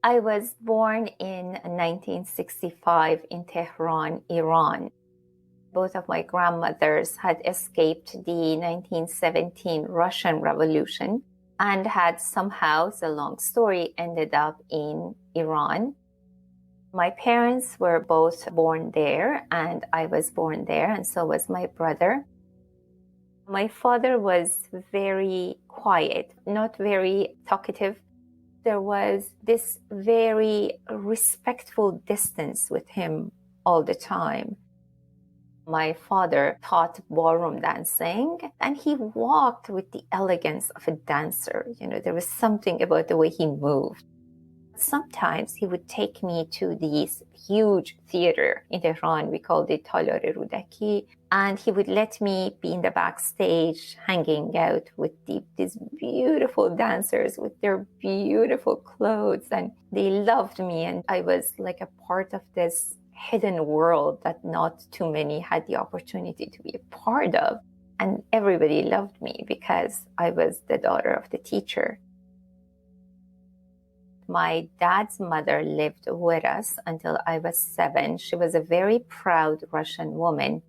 I was born in 1965 in Tehran, Iran. Both of my grandmothers had escaped the 1917 Russian Revolution and had somehow, it's a long story, ended up in Iran. My parents were both born there, and I was born there, and so was my brother. My father was very quiet, not very talkative. There was this very respectful distance with him all the time. My father taught ballroom dancing, and he walked with the elegance of a dancer. There was something about the way he moved. Sometimes he would take me to this huge theater in Tehran. We called it Talare Rudaki. And he would let me be in the backstage hanging out with these beautiful dancers with their beautiful clothes. And they loved me. And I was like a part of this hidden world that not too many had the opportunity to be a part of. And everybody loved me because I was the daughter of the teacher. My dad's mother lived with us until I was 7. She was a very proud Russian woman.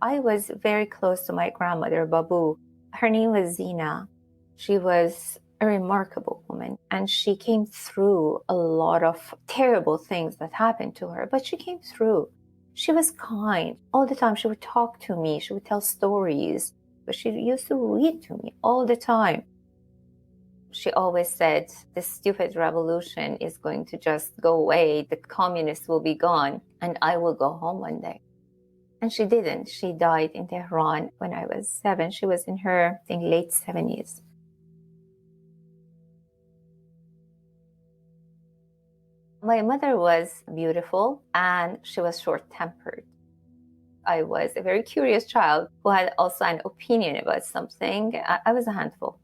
I was very close to my grandmother, Babu. Her name was Zina. She was a remarkable woman, and she came through a lot of terrible things that happened to her, but she came through. She was kind. All the time she would talk to me, she would tell stories, but she used to read to me all the time. She always said, this stupid revolution is going to just go away, the communists will be gone, and I will go home one day. And she didn't. She died in Tehran when I was 7. She was in her, I think, late 70s. My mother was beautiful, and she was short-tempered. I was a very curious child who had also an opinion about something. I was a handful.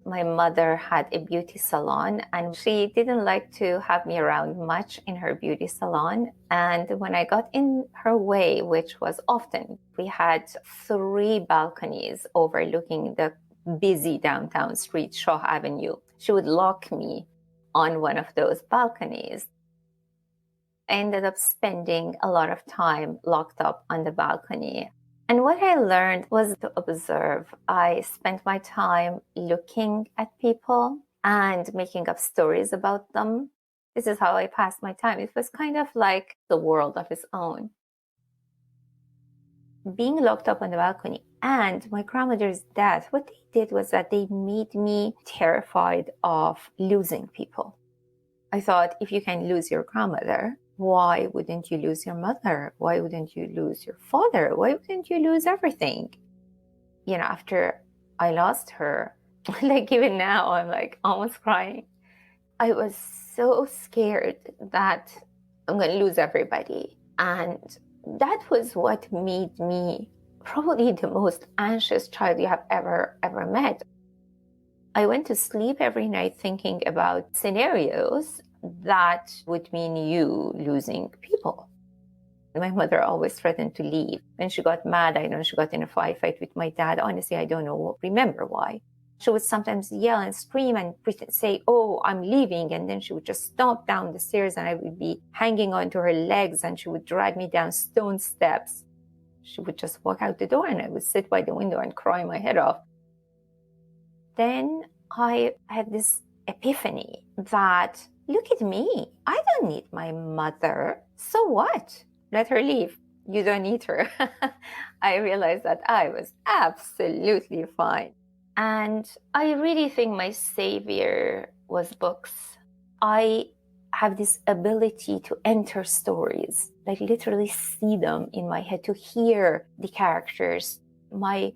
My mother had a beauty salon, and she didn't like to have me around much in her beauty salon. And when I got in her way, which was often, we had 3 balconies overlooking the busy downtown street, Shah Avenue. She would lock me on one of those balconies. I ended up spending a lot of time locked up on the balcony. And what I learned was to observe. I spent my time looking at people and making up stories about them. This is how I passed my time. It was kind of like the world of its own. Being locked up on the balcony and my grandmother's death, what they did was that they made me terrified of losing people. I thought, if you can lose your grandmother, why wouldn't you lose your mother? Why wouldn't you lose your father? Why wouldn't you lose everything? After I lost her, like even now, I'm like almost crying. I was so scared that I'm going to lose everybody. And that was what made me probably the most anxious child you have ever met. I went to sleep every night thinking about scenarios that would mean you losing people. My mother always threatened to leave. When she got mad, I know she got in a fight with my dad. Honestly, I don't remember why. She would sometimes yell and scream and say, oh, I'm leaving. And then she would just stomp down the stairs and I would be hanging onto her legs and she would drag me down stone steps. She would just walk out the door and I would sit by the window and cry my head off. Then I had this epiphany that, look at me. I don't need my mother. So what? Let her leave. You don't need her. I realized that I was absolutely fine. And I really think my savior was books. I have this ability to enter stories, like literally see them in my head, to hear the characters. My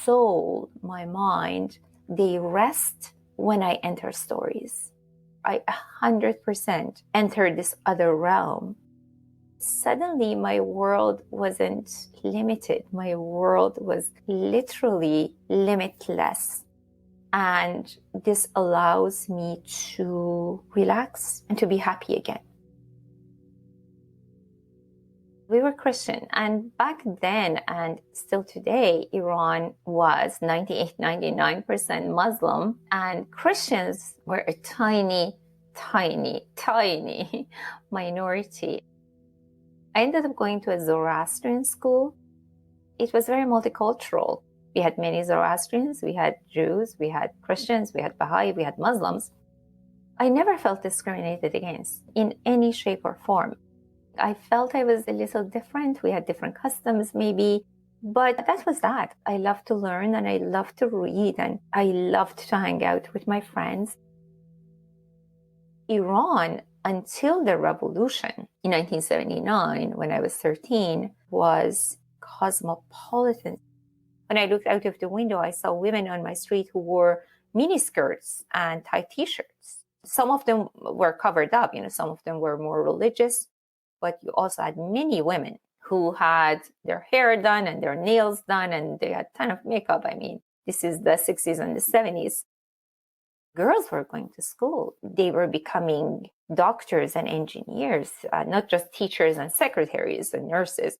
soul, my mind, they rest when I enter stories. I 100% enter this other realm. Suddenly, my world wasn't limited. My world was literally limitless. And this allows me to relax and to be happy again. We were Christian, and back then and still today, Iran was 98, 99% Muslim, and Christians were a tiny tiny, tiny minority. I ended up going to a Zoroastrian school. It was very multicultural. We had many Zoroastrians, we had Jews, we had Christians, we had Baha'i, we had Muslims. I never felt discriminated against in any shape or form. I felt I was a little different. We had different customs, maybe, but that was that. I loved to learn and I loved to read and I loved to hang out with my friends. Iran, until the revolution in 1979, when I was 13, was cosmopolitan. When I looked out of the window, I saw women on my street who wore miniskirts and tight t-shirts. Some of them were covered up, some of them were more religious, but you also had many women who had their hair done and their nails done and they had a ton of makeup. I mean, this is the 60s and the 70s. Girls were going to school. They were becoming doctors and engineers, not just teachers and secretaries and nurses.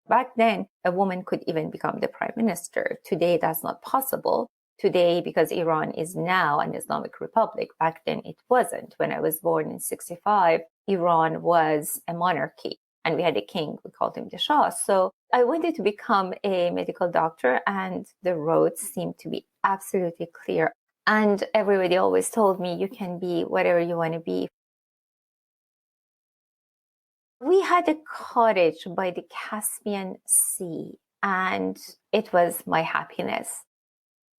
Back then, a woman could even become the prime minister. Today, that's not possible. Today, because Iran is now an Islamic republic, back then it wasn't. When I was born in 65, Iran was a monarchy and we had a king. We called him the Shah. So I wanted to become a medical doctor and the roads seemed to be absolutely clear. And everybody always told me, you can be whatever you want to be. We had a cottage by the Caspian Sea and it was my happiness.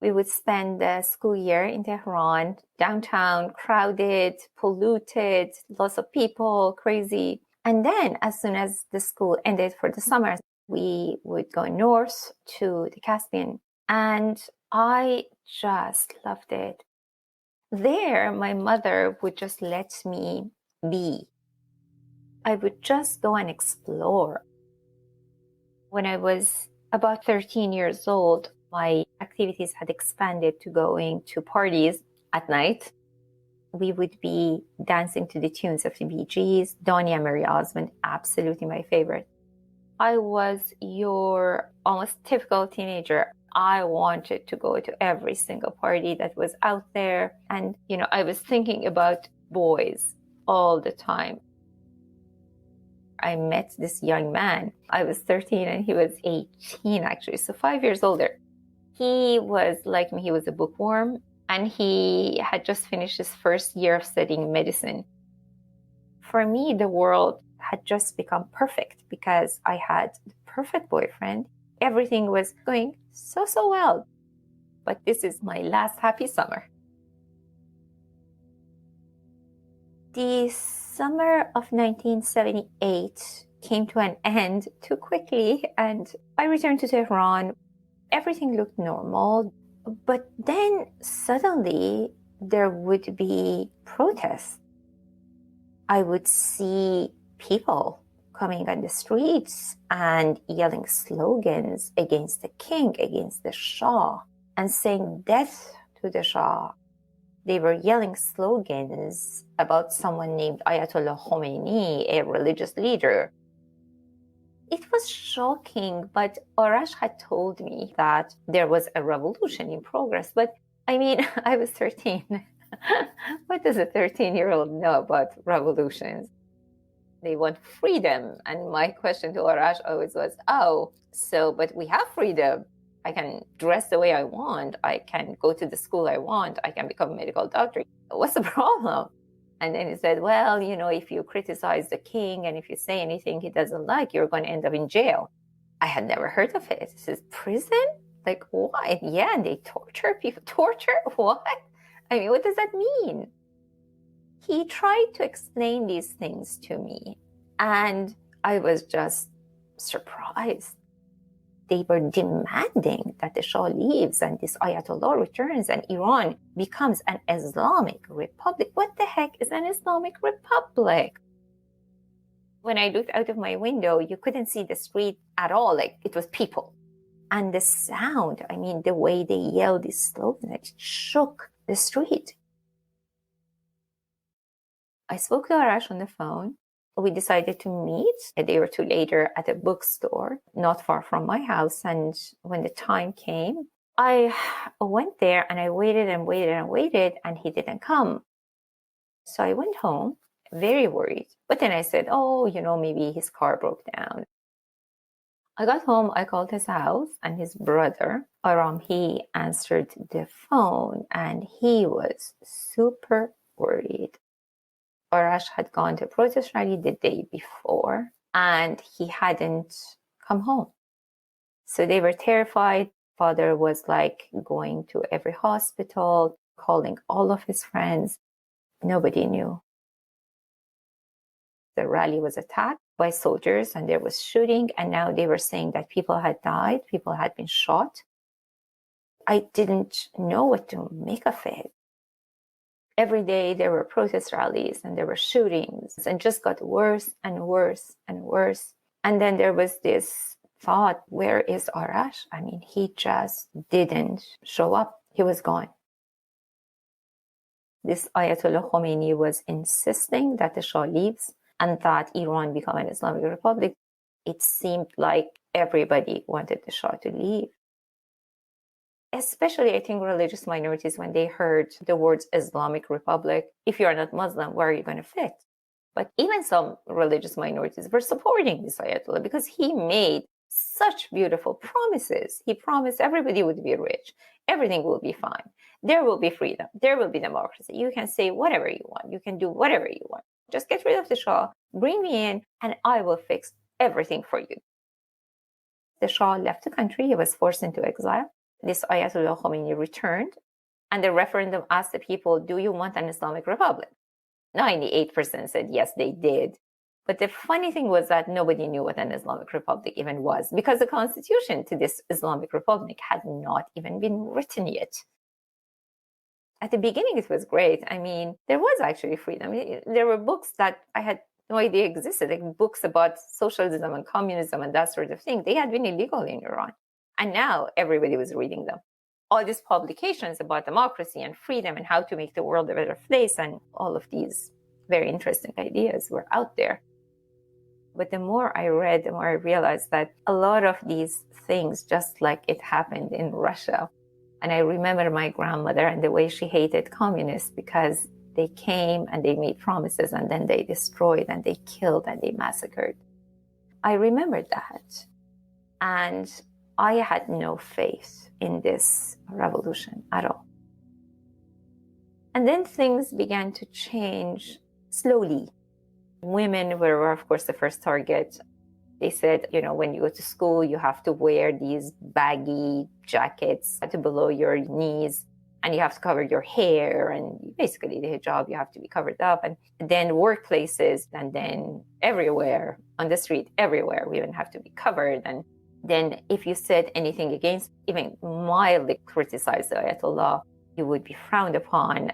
We would spend the school year in Tehran, downtown, crowded, polluted, lots of people, crazy. And then as soon as the school ended for the summer, we would go north to the Caspian. And I just loved it. There, my mother would just let me be. I would just go and explore. When I was about 13 years old, my activities had expanded to going to parties at night. We would be dancing to the tunes of the Bee Gees, Donny and Mary Osmond, absolutely my favorite. I was your almost typical teenager. I wanted to go to every single party that was out there. And, I was thinking about boys all the time. I met this young man. I was 13 and he was 18 actually, so 5 years older. He was like me, he was a bookworm and he had just finished his first year of studying medicine. For me, the world had just become perfect because I had the perfect boyfriend. Everything was going so well. But this is my last happy summer. The summer of 1978 came to an end too quickly and I returned to Tehran. Everything looked normal, but then suddenly there would be protests. I would see people coming on the streets and yelling slogans against the king, against the Shah, and saying death to the Shah. They were yelling slogans about someone named Ayatollah Khomeini, a religious leader. It was shocking, but Arash had told me that there was a revolution in progress. But I mean, I was 13. What does a 13-year-old know about revolutions? They want freedom. And my question to Arash always was, but we have freedom. I can dress the way I want. I can go to the school I want. I can become a medical doctor. What's the problem? And then he said, well, if you criticize the king and if you say anything he doesn't like, you're going to end up in jail. I had never heard of it. He says, prison? Like, what? Yeah, they torture people. Torture? What? I mean, what does that mean? He tried to explain these things to me, and I was just surprised. They were demanding that the Shah leaves and this Ayatollah returns and Iran becomes an Islamic republic. What the heck is an Islamic republic? When I looked out of my window, you couldn't see the street at all. Like, it was people. And the sound, the way they yelled these slogans, it shook the street. I spoke to Arash on the phone. We decided to meet a day or two later at a bookstore not far from my house. And when the time came, I went there and I waited and waited and waited, and he didn't come. So I went home very worried. But then I said, oh, maybe his car broke down. I got home, I called his house, and his brother, Aram, he answered the phone and he was super worried. Arash had gone to a protest rally the day before and he hadn't come home. So they were terrified. Father was like going to every hospital, calling all of his friends. Nobody knew. The rally was attacked by soldiers and there was shooting. And now they were saying that people had died, people had been shot. I didn't know what to make of it. Every day there were protest rallies and there were shootings and just got worse and worse and worse. And then there was this thought, where is Arash? I mean, he just didn't show up. He was gone. This Ayatollah Khomeini was insisting that the Shah leaves and that Iran become an Islamic Republic. It seemed like everybody wanted the Shah to leave. Especially, I think, religious minorities, when they heard the words Islamic Republic, if you're not Muslim, where are you going to fit? But even some religious minorities were supporting this Ayatollah because he made such beautiful promises. He promised everybody would be rich. Everything will be fine. There will be freedom. There will be democracy. You can say whatever you want. You can do whatever you want. Just get rid of the Shah, bring me in, and I will fix everything for you. The Shah left the country. He was forced into exile. This Ayatollah Khomeini returned, and the referendum asked the people, do you want an Islamic Republic? 98% said yes, they did. But the funny thing was that nobody knew what an Islamic Republic even was, because the constitution to this Islamic Republic had not even been written yet. At the beginning, it was great. I mean, there was actually freedom. There were books that I had no idea existed, like books about socialism and communism and that sort of thing. They had been illegal in Iran. And now everybody was reading them. All these publications about democracy and freedom and how to make the world a better place and all of these very interesting ideas were out there. But the more I read, the more I realized that a lot of these things, just like it happened in Russia. And I remember my grandmother and the way she hated communists because they came and they made promises and then they destroyed and they killed and they massacred. I remembered that. And I had no faith in this revolution at all. And then things began to change slowly. Women were, of course, the first target. They said, when you go to school, you have to wear these baggy jackets to below your knees, and you have to cover your hair, and basically the hijab, you have to be covered up. And then workplaces, and then everywhere, on the street, everywhere, women have to be covered. And then if you said anything against, even mildly criticized the Ayatollah, you would be frowned upon.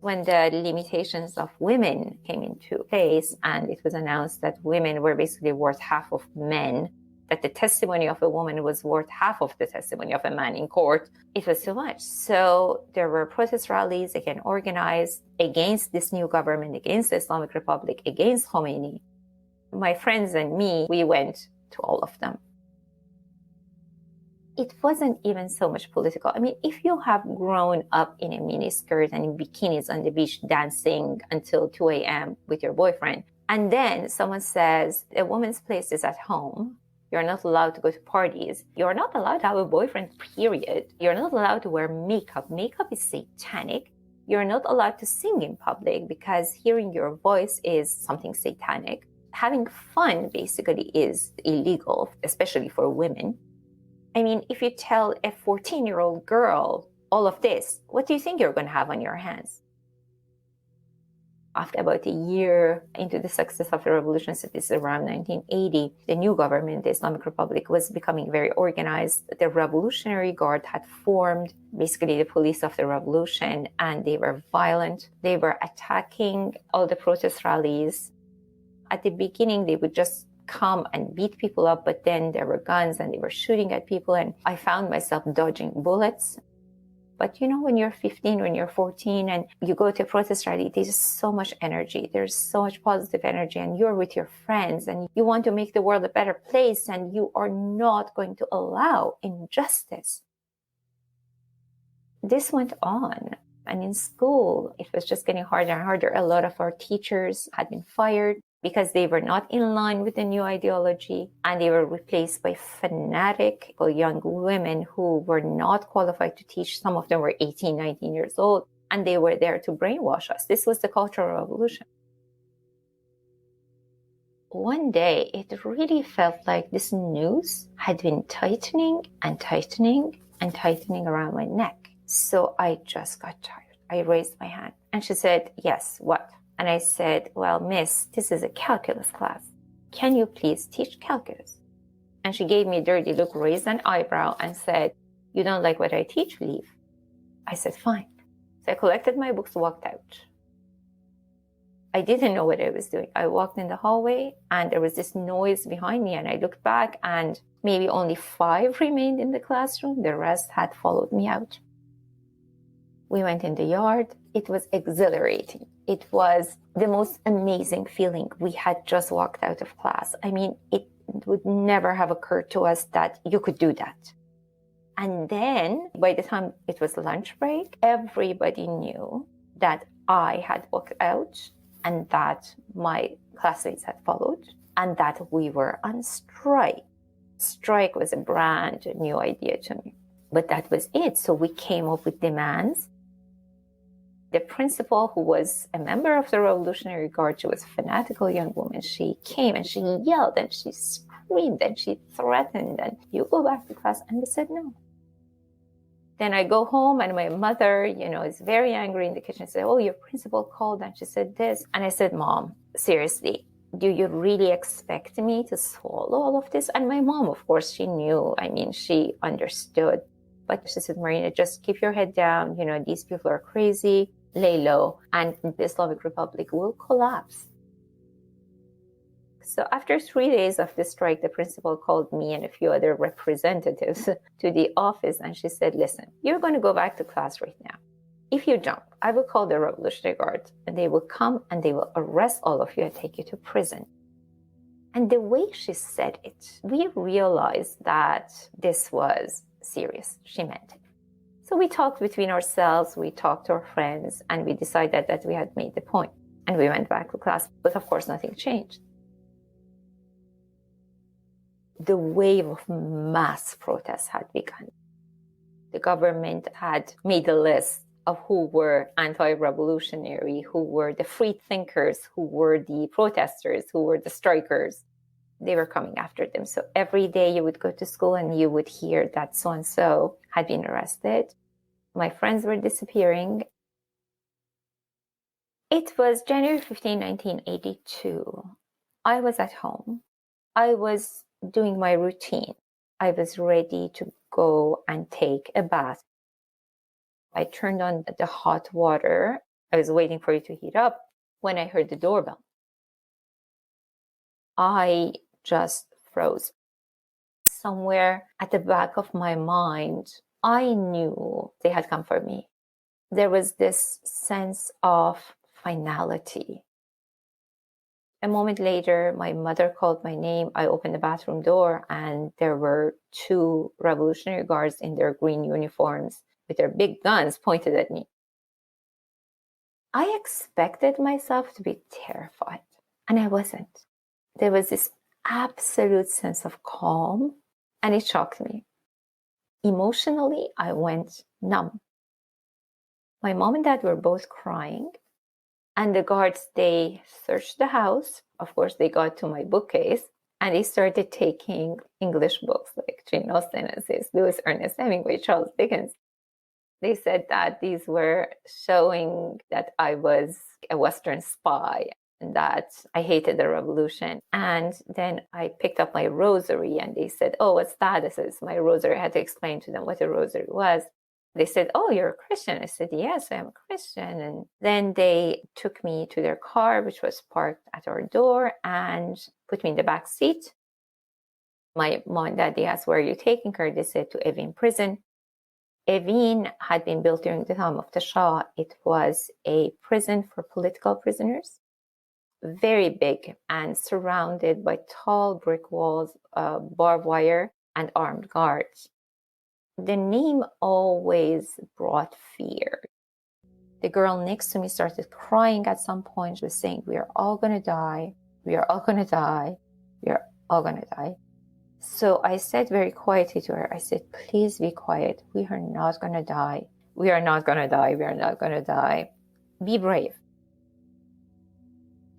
When the limitations of women came into place and it was announced that women were basically worth half of men, that the testimony of a woman was worth half of the testimony of a man in court, it was too much. So there were protest rallies, again, organized against this new government, against the Islamic Republic, against Khomeini. My friends and me, we went to all of them. It wasn't even so much political. I mean, if you have grown up in a miniskirt and in bikinis on the beach dancing until 2 a.m. with your boyfriend, and then someone says a woman's place is at home, you're not allowed to go to parties, you're not allowed to have a boyfriend, period. You're not allowed to wear makeup. Makeup is satanic. You're not allowed to sing in public because hearing your voice is something satanic. Having fun basically is illegal, especially for women. I mean, if you tell a 14-year-old girl all of this, what do you think you're going to have on your hands? After about a year into the success of the revolution, so this is around 1980, the new government, the Islamic Republic, was becoming very organized. The Revolutionary Guard had formed, basically the police of the revolution, and they were violent. They were attacking all the protest rallies. At the beginning, they would just come and beat people up, but then there were guns and they were shooting at people, and I found myself dodging bullets. But when you're 15, when you're 14 and you go to a protest rally, there's so much energy, there's so much positive energy, and you're with your friends and you want to make the world a better place, and you are not going to allow injustice. This went on And in school, it was just getting harder and harder. A lot of our teachers had been fired because they were not in line with the new ideology, and they were replaced by fanatic young women who were not qualified to teach. Some of them were 18, 19 years old, and they were there to brainwash us. This was the Cultural Revolution. One day, it really felt like this noose had been tightening and tightening and tightening around my neck. So I just got tired. I raised my hand and she said, "Yes, what?" And I said, "Well, miss, this is a calculus class. Can you please teach calculus?" And she gave me a dirty look, raised an eyebrow and said, "You don't like what I teach? Leave." I said, "Fine." So I collected my books, walked out. I didn't know what I was doing. I walked in the hallway and there was this noise behind me, and I looked back and maybe only 5 remained in the classroom. The rest had followed me out. We went in the yard. It was exhilarating. It was the most amazing feeling. We had just walked out of class. I mean, it would never have occurred to us that you could do that. And then by the time it was lunch break, everybody knew that I had walked out and that my classmates had followed and that we were on strike. Strike was a brand new idea to me, but that was it. So we came up with demands. The principal, who was a member of the Revolutionary Guard, she was a fanatical young woman. She came and she yelled and she screamed and she threatened, and "You go back to class." And we said no. Then I go home and my mother, is very angry in the kitchen. Said, "Oh, your principal called and she said this." And I said, "Mom, seriously, do you really expect me to swallow all of this?" And my mom, of course, she knew. I mean, she understood. But she said, "Marina, just keep your head down. These people are crazy. Lay low, and the Islamic Republic will collapse." So after 3 days of the strike, the principal called me and a few other representatives to the office, and she said, "Listen, you're going to go back to class right now. If you don't, I will call the Revolutionary Guard, and they will come and they will arrest all of you and take you to prison." And the way she said it, we realized that this was serious. She meant it. So we talked between ourselves, we talked to our friends, and we decided that we had made the point. And we went back to class, but of course nothing changed. The wave of mass protests had begun. The government had made a list of who were anti-revolutionary, who were the free thinkers, who were the protesters, who were the strikers. They were coming after them. So every day you would go to school and you would hear that so-and-so had been arrested. My friends were disappearing. It was January 15, 1982. I was at home. I was doing my routine. I was ready to go and take a bath. I turned on the hot water. I was waiting for it to heat up when I heard the doorbell. I just froze. Somewhere at the back of my mind, I knew they had come for me. There was this sense of finality. A moment later, my mother called my name. I opened the bathroom door and there were 2 Revolutionary Guards in their green uniforms with their big guns pointed at me. I expected myself to be terrified, and I wasn't. There was this absolute sense of calm, and it shocked me. Emotionally, I went numb. My mom and dad were both crying, and the guards, they searched the house. Of course, they got to my bookcase, and they started taking English books like Jane Austen, essays, Lewis Ernest Hemingway, Charles Dickens. They said that these were showing that I was a Western spy and that I hated the revolution. And then I picked up my rosary and they said, "Oh, what's that?" I said, "It's my rosary." I had to explain to them what a rosary was. They said, "Oh, you're a Christian." I said, "Yes, I am a Christian." And then they took me to their car, which was parked at our door, and put me in the back seat. My mom and dad, they asked, "Where are you taking her?" They said, "To Evin prison." Evin had been built during the time of the Shah. It was a prison for political prisoners, very big and surrounded by tall brick walls, barbed wire, and armed guards. The name always brought fear. The girl next to me started crying at some point. She was saying, we are all going to die. We are all going to die. We are all going to die. So I said very quietly to her, I said, please be quiet. We are not going to die. We are not going to die. We are not going to die. Be brave.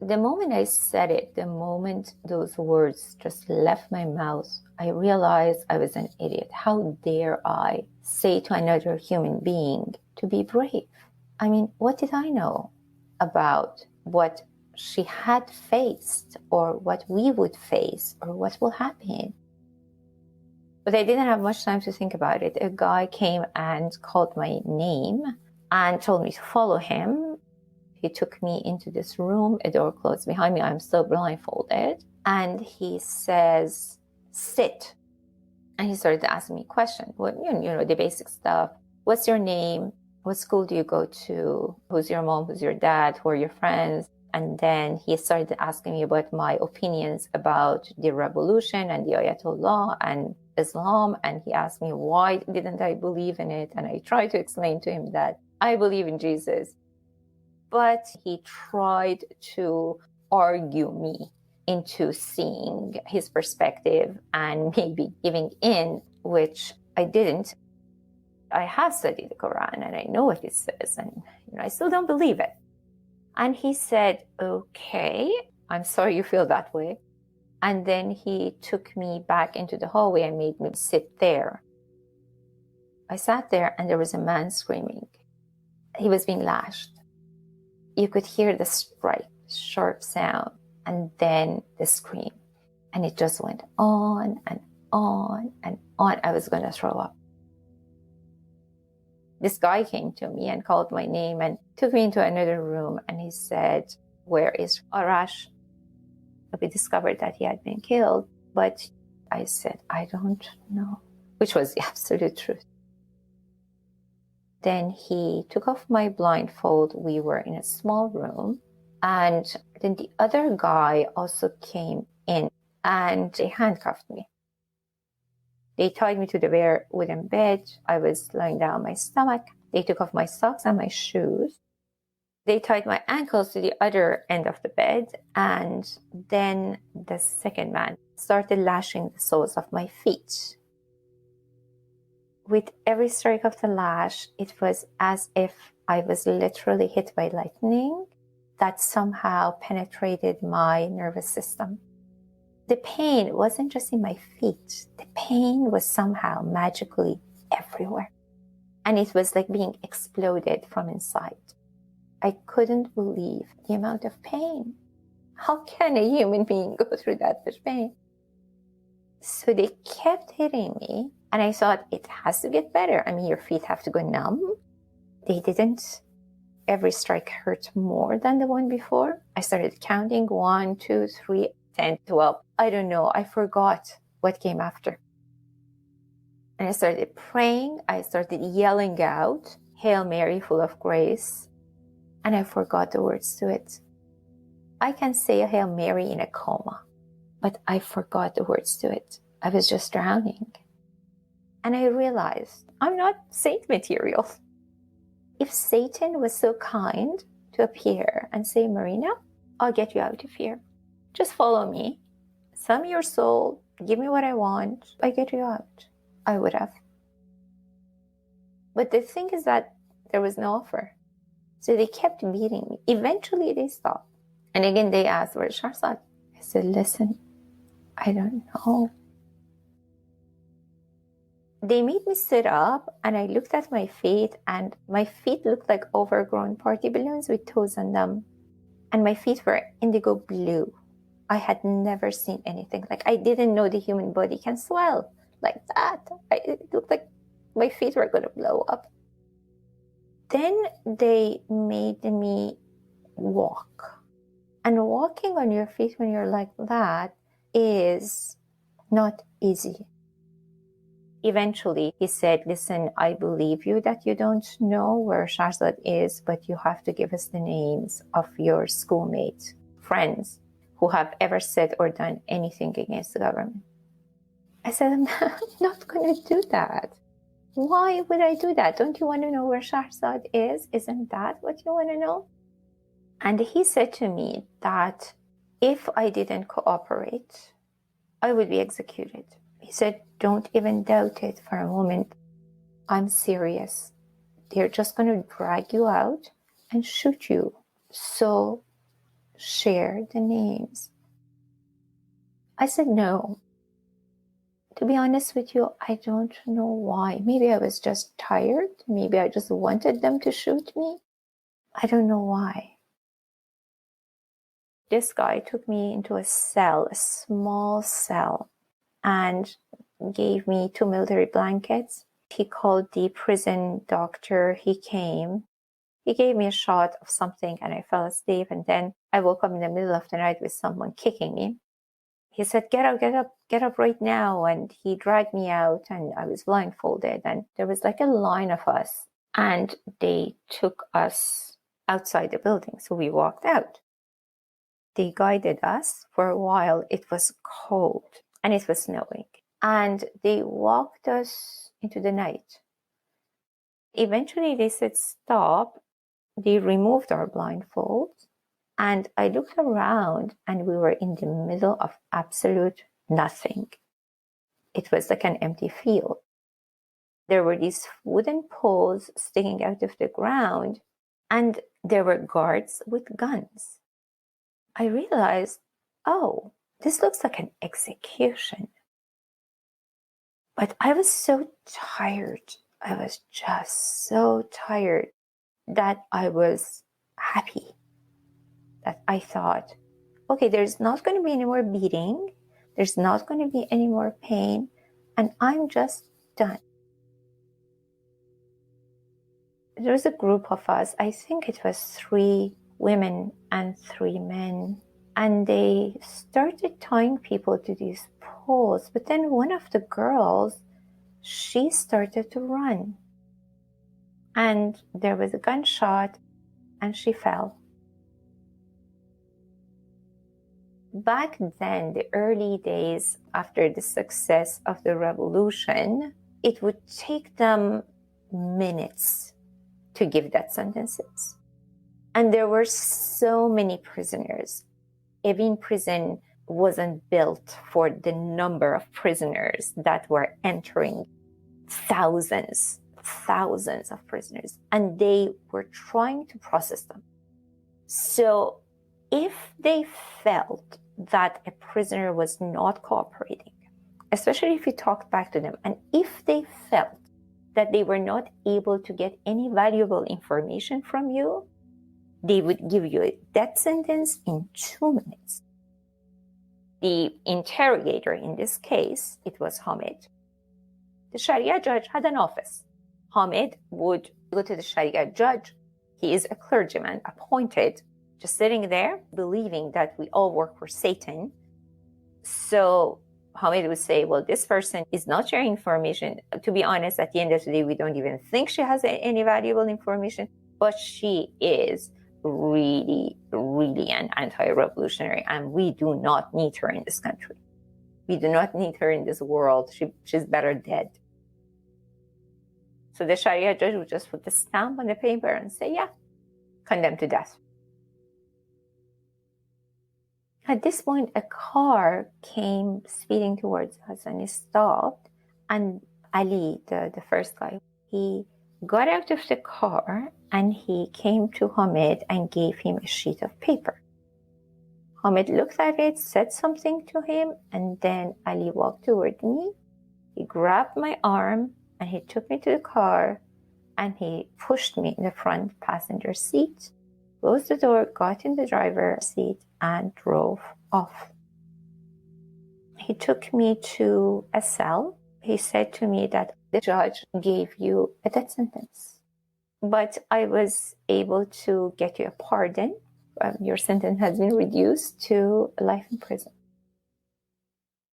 The moment I said it, the moment those words just left my mouth, I realized I was an idiot. How dare I say to another human being to be brave? I mean, what did I know about what she had faced or what we would face or what will happen? But I didn't have much time to think about it. A guy came and called my name and told me to follow him. He took me into this room, a door closed behind me. I'm still blindfolded. And he says, sit. And he started asking me questions. Well, the basic stuff. What's your name? What school do you go to? Who's your mom? Who's your dad? Who are your friends? And then he started asking me about my opinions about the revolution and the Ayatollah and Islam. And he asked me, why didn't I believe in it? And I tried to explain to him that I believe in Jesus. But he tried to argue me into seeing his perspective and maybe giving in, which I didn't. I have studied the Quran and I know what it says, and I still don't believe it. And he said, okay, I'm sorry you feel that way. And then he took me back into the hallway and made me sit there. I sat there and there was a man screaming. He was being lashed. You could hear the strike, sharp sound, and then the scream. And it just went on and on and on. I was going to throw up. This guy came to me and called my name and took me into another room. And he said, where is Arash? We discovered that he had been killed. But I said, I don't know, which was the absolute truth. Then he took off my blindfold. We were in a small room. And then the other guy also came in and they handcuffed me. They tied me to the bare wooden bed. I was lying down on my stomach. They took off my socks and my shoes. They tied my ankles to the other end of the bed. And then the second man started lashing the soles of my feet. With every strike of the lash, it was as if I was literally hit by lightning that somehow penetrated my nervous system. The pain wasn't just in my feet. The pain was somehow magically everywhere. And it was like being exploded from inside. I couldn't believe the amount of pain. How can a human being go through that much pain? So they kept hitting me. And I thought, it has to get better. I mean, your feet have to go numb. They didn't. Every strike hurt more than the one before. I started counting 1, 2, 3, 10, 12. I don't know. I forgot what came after. And I started praying. I started yelling out, Hail Mary, full of grace. And I forgot the words to it. I can say a Hail Mary in a coma, but I forgot the words to it. I was just drowning. And I realized I'm not saint material. If Satan was so kind to appear and say, Marina, I'll get you out of here. Just follow me. Sell me your soul. Give me what I want. I get you out. I would have. But the thing is that there was no offer. So they kept beating me. Eventually they stopped. And again, they asked, where's Shahrzad? I said, listen, I don't know. They made me sit up and I looked at my feet and my feet looked like overgrown party balloons with toes on them. And my feet were indigo blue. I had never seen anything like. I didn't know the human body can swell like that. It looked like my feet were going to blow up. Then they made me walk. And walking on your feet when you're like that is not easy. Eventually, he said, listen, I believe you that you don't know where Shahrzad is, but you have to give us the names of your schoolmates, friends who have ever said or done anything against the government. I said, I'm not going to do that. Why would I do that? Don't you want to know where Shahrzad is? Isn't that what you want to know? And he said to me that if I didn't cooperate, I would be executed. He said, don't even doubt it for a moment. I'm serious. They're just going to drag you out and shoot you. So share the names. I said, no. To be honest with you, I don't know why. Maybe I was just tired. Maybe I just wanted them to shoot me. I don't know why. This guy took me into a cell, a small cell, and gave me 2 military blankets. He called the prison doctor. He came. He gave me a shot of something and I fell asleep. And then I woke up in the middle of the night with someone kicking me. He said, get up right now. And he dragged me out and I was blindfolded. And there was like a line of us. And they took us outside the building. So we walked out. They guided us for a while. It was cold and it was snowing. And they walked us into the night. Eventually they said, stop. They removed our blindfolds. And I looked around and we were in the middle of absolute nothing. It was like an empty field. There were these wooden poles sticking out of the ground and there were guards with guns. I realized, oh, this looks like an execution. But I was so tired. I was just so tired that I was happy. That I thought, okay, there's not going to be any more beating. There's not going to be any more pain. And I'm just done. There was a group of us. I think it was 3 women and 3 men. And they started tying people to these poles. But then one of the girls, she started to run. And there was a gunshot and she fell. Back then, the early days after the success of the revolution, it would take them minutes to give death sentences. And there were so many prisoners. Evin prison wasn't built for the number of prisoners that were entering. Thousands of prisoners. And they were trying to process them. So if they felt that a prisoner was not cooperating, especially if you talked back to them, and if they felt that they were not able to get any valuable information from you, they would give you a death sentence in 2 minutes. The interrogator in this case, it was Hamid. The Sharia judge had an office. Hamid would go to the Sharia judge. He is a clergyman appointed, just sitting there, believing that we all work for Satan. So Hamid would say, well, this person is not sharing information. To be honest, at the end of the day, we don't even think she has any valuable information, but she is really, really an anti-revolutionary, and we do not need her in this country. We do not need her in this world. She's better dead. So the Sharia judge would just put the stamp on the paper and say, yeah, condemned to death. At this point, a car came speeding towards us and it stopped. And Ali, the first guy, he got out of the car and he came to Hamid and gave him a sheet of paper. Hamid looked at it, said something to him, and then Ali walked toward me. He grabbed my arm and he took me to the car and he pushed me in the front passenger seat, closed the door, got in the driver's seat, and drove off. He took me to a cell. He said to me that the judge gave you a death sentence, but I was able to get you a pardon. Your sentence has been reduced to life in prison.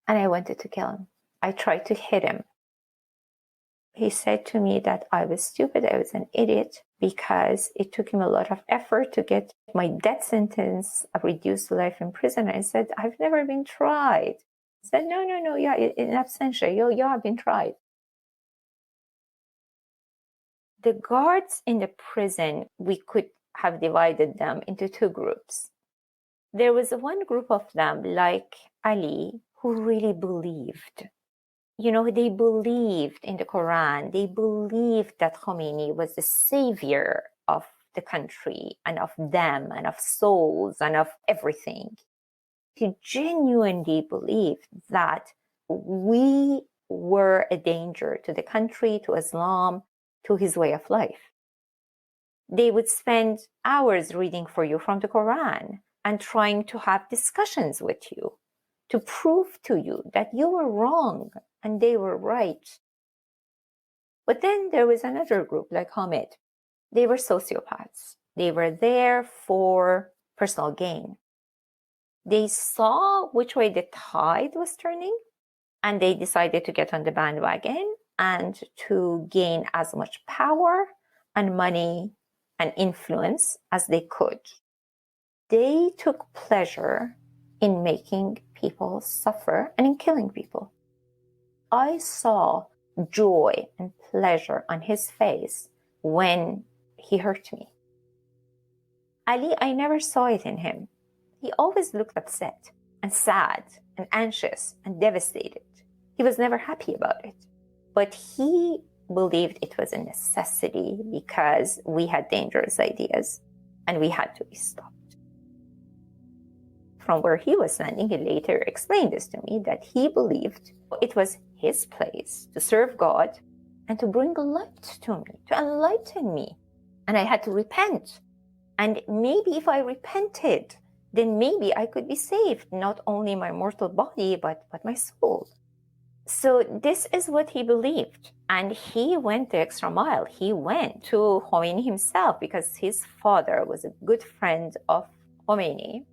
And I wanted to kill him. I tried to hit him. He said to me that I was stupid, I was an idiot, because it took him a lot of effort to get my death sentence reduced to life in prison. I said, I've never been tried. He said, no, yeah, in absentia, you have been tried. The guards in the prison, we could have divided them into two groups. There was one group of them, like Ali, who really believed. They believed in the Quran. They believed that Khomeini was the savior of the country and of them and of souls and of everything. He genuinely believed that we were a danger to the country, to Islam, to his way of life. They would spend hours reading for you from the Quran and trying to have discussions with you to prove to you that you were wrong and they were right. But then there was another group like Hamid. They were sociopaths. They were there for personal gain. They saw which way the tide was turning, and they decided to get on the bandwagon and to gain as much power and money and influence as they could. They took pleasure in making people suffer and in killing people. I saw joy and pleasure on his face when he hurt me. Ali, I never saw it in him. He always looked upset and sad and anxious and devastated. He was never happy about it. But he believed it was a necessity because we had dangerous ideas and we had to be stopped. From where he was standing, he later explained this to me, that he believed it was his place to serve God and to bring light to me, to enlighten me. And I had to repent. And maybe if I repented, then maybe I could be saved, not only my mortal body, but my soul. So this is what he believed. And he went the extra mile. He went to Khomeini himself because his father was a good friend of Khomeini.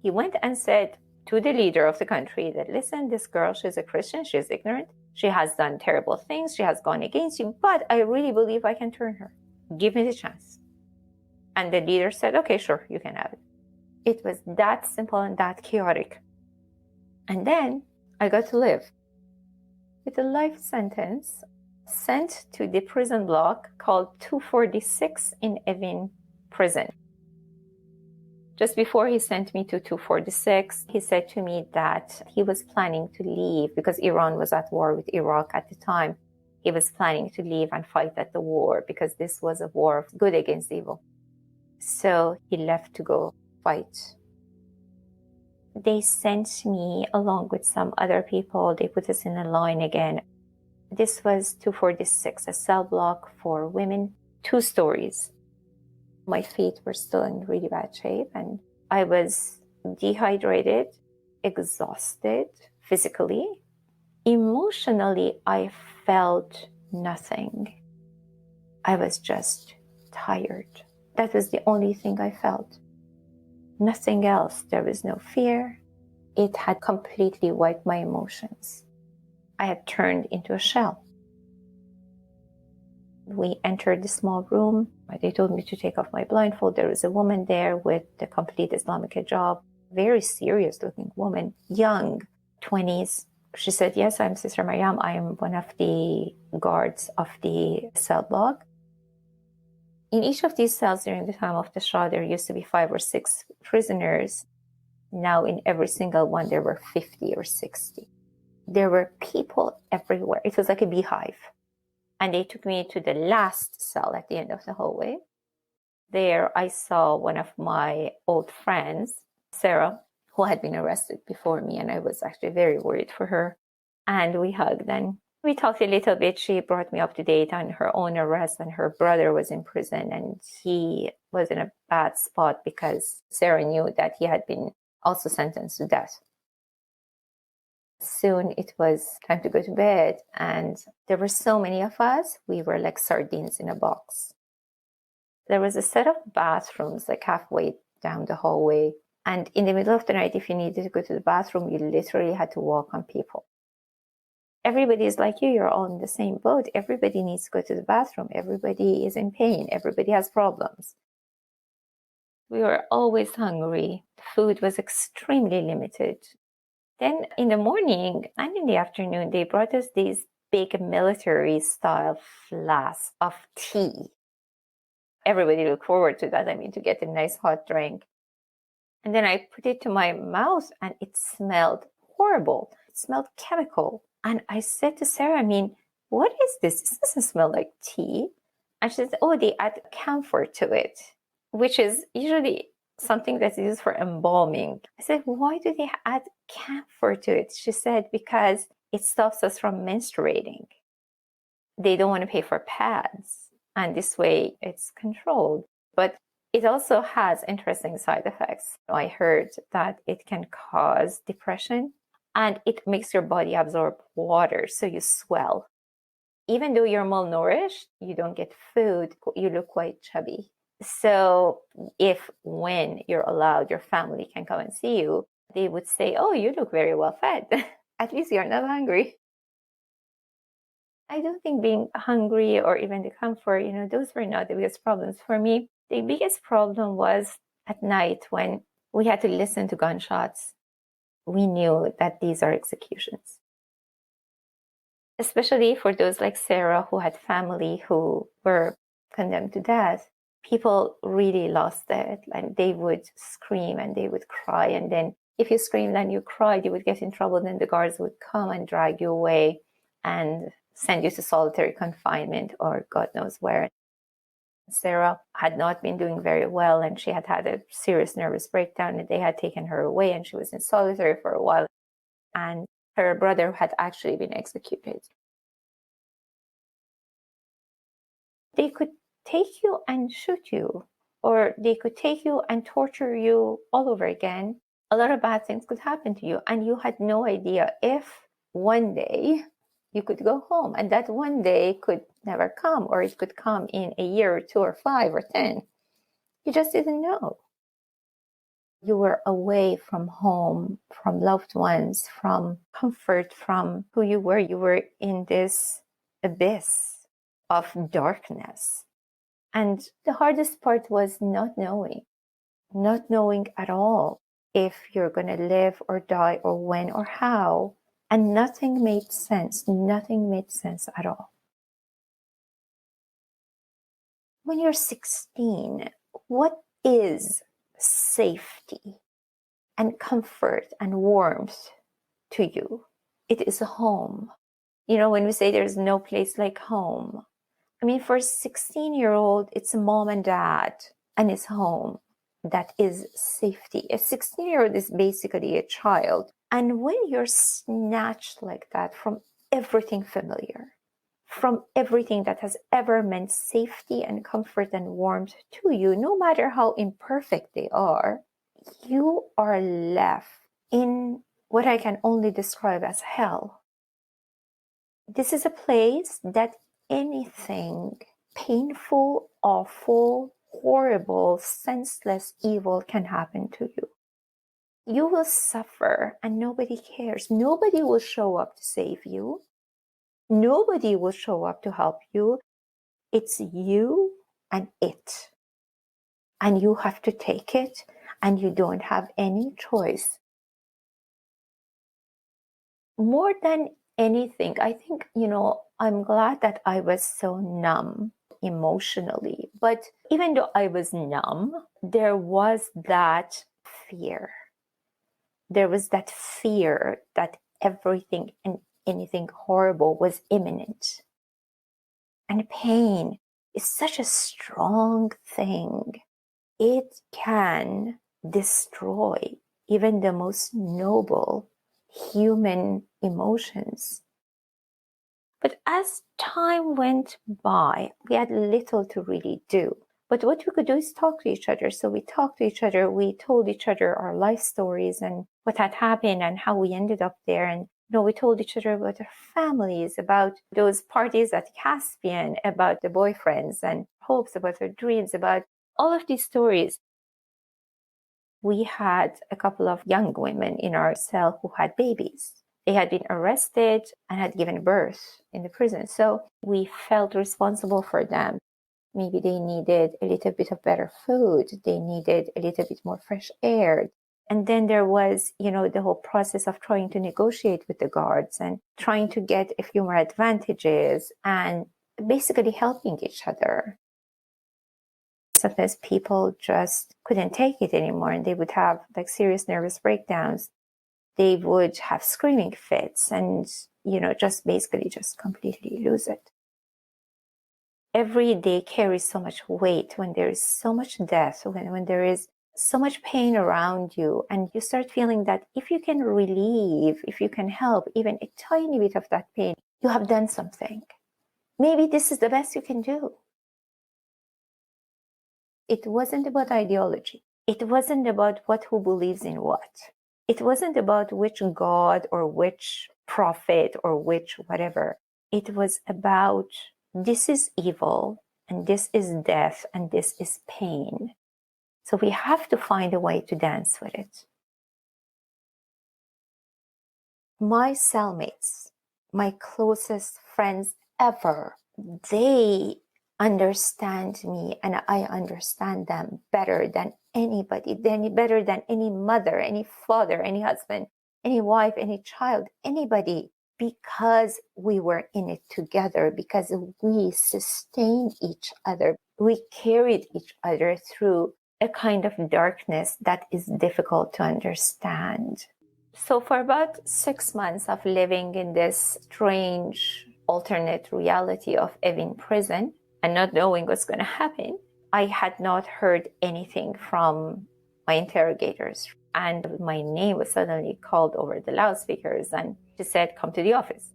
He went and said to the leader of the country that, listen, this girl, she's a Christian, she's ignorant, she has done terrible things, she has gone against you, but I really believe I can turn her. Give me the chance. And the leader said, okay, sure, you can have it. It was that simple and that chaotic. And then I got to live with a life sentence, sent to the prison block called 246 in Evin prison. Just before he sent me to 246, he said to me that he was planning to leave because Iran was at war with Iraq at the time. He was planning to leave and fight at the war because this was a war of good against evil. So he left to go fight. They sent me along with some other people. They put us in a line again. This was 246, a cell block for women, 2 stories. My feet were still in really bad shape and I was dehydrated, exhausted physically. Emotionally, I felt nothing. I was just tired. That was the only thing I felt. Nothing else. There was no fear. It had completely wiped my emotions. I had turned into a shell. We entered the small room. They told me to take off my blindfold. There was a woman there with the complete Islamic hijab, very serious looking woman, young, 20s. She said, yes, I'm Sister Maryam. I am one of the guards of the cell block. In each of these cells during the time of the Shah, there used to be 5 or 6 prisoners. Now in every single one, there were 50 or 60. There were people everywhere. It was like a beehive. And they took me to the last cell at the end of the hallway. There I saw one of my old friends, Sarah, who had been arrested before me, and I was actually very worried for her. And we hugged and we talked a little bit. She brought me up to date on her own arrest, and her brother was in prison, and he was in a bad spot because Sarah knew that he had been also sentenced to death. Soon it was time to go to bed, and there were so many of us, we were like sardines in a box. There was a set of bathrooms like halfway down the hallway, and in the middle of the night, if you needed to go to the bathroom, you literally had to walk on people. Everybody is like you, you're all in the same boat. Everybody needs to go to the bathroom. Everybody is in pain. Everybody has problems. We were always hungry. The food was extremely limited. Then in the morning and in the afternoon, they brought us these big military-style flasks of tea. everybody looked forward to that. I mean, to get a nice hot drink. And then I put it to my mouth and it smelled horrible. It smelled chemical. And I said to Sarah, I mean, what is this? This doesn't smell like tea. And she said, oh, they add camphor to it, which is usually something that's used for embalming. I said, why do they add camphor to it? She said, because it stops us from menstruating. They don't want to pay for pads. And this way it's controlled. But it also has interesting side effects. I heard that it can cause depression and it makes your body absorb water, so you swell. Even though you're malnourished, you don't get food, you look quite chubby. So when you're allowed, your family can come and see you, they would say, oh, you look very well fed. At least you're not hungry. I don't think being hungry or even the comfort, those were not the biggest problems for me. The biggest problem was at night when we had to listen to gunshots. We knew that these are executions. Especially for those like Sarah who had family who were condemned to death. People really lost it. And they would scream and they would cry. And then if you screamed and you cried, you would get in trouble. Then the guards would come and drag you away and send you to solitary confinement or God knows where. Sarah had not been doing very well and she had had a serious nervous breakdown and they had taken her away and she was in solitary for a while. And her brother had actually been executed. They could take you and shoot you, or they could take you and torture you all over again. A lot of bad things could happen to you and you had no idea if one day you could go home, and that one day could never come, or it could come in a year or 2 or 5 or 10. You just didn't know. You were away from home, from loved ones, from comfort, from who you were. You were in this abyss of darkness. And the hardest part was not knowing at all if you're going to live or die or when or how. And nothing made sense at all. When you're 16, what is safety and comfort and warmth to you? It is a home. When we say there's no place like home, I mean, for a 16-year-old, it's mom and dad and his home. That is safety. A 16-year-old is basically a child. And when you're snatched like that from everything familiar, from everything that has ever meant safety and comfort and warmth to you, no matter how imperfect they are, you are left in what I can only describe as hell. This is a place that anything painful, awful, horrible, senseless evil can happen to you. You will suffer and nobody cares. Nobody will show up to save you. Nobody will show up to help you. It's you and it. And you have to take it and you don't have any choice. More than anything, I think, I'm glad that I was so numb emotionally. But even though I was numb, there was that fear. There was that fear that everything and anything horrible was imminent. And pain is such a strong thing. It can destroy even the most noble human emotions. But as time went by, we had little to really do. But what we could do is talk to each other. So we talked to each other. We told each other our life stories and what had happened and how we ended up there. And we told each other about our families, about those parties at Caspian, about the boyfriends and hopes, about our dreams, about all of these stories. We had a couple of young women in our cell who had babies. They had been arrested and had given birth in the prison. So we felt responsible for them. Maybe they needed a little bit of better food. They needed a little bit more fresh air. And then there was, the whole process of trying to negotiate with the guards and trying to get a few more advantages and basically helping each other. Sometimes people just couldn't take it anymore and they would have like serious nervous breakdowns. They would have screaming fits and, just basically just completely lose it. Every day carries so much weight when there is so much death, when there is so much pain around you, and you start feeling that if you can relieve, if you can help even a tiny bit of that pain, you have done something. Maybe this is the best you can do. It wasn't about ideology. It wasn't about who believes in what. It wasn't about which God or which prophet or which whatever. It was about this is evil and this is death and this is pain. So we have to find a way to dance with it. My cellmates, my closest friends ever, they understand me and I understand them better than anybody, better than any mother, any father, any husband, any wife, any child, anybody, because we were in it together, because we sustained each other. We carried each other through a kind of darkness that is difficult to understand. So for about 6 months of living in this strange alternate reality of Evin prison and not knowing what's going to happen, I had not heard anything from my interrogators. And my name was suddenly called over the loudspeakers and she said, come to the office.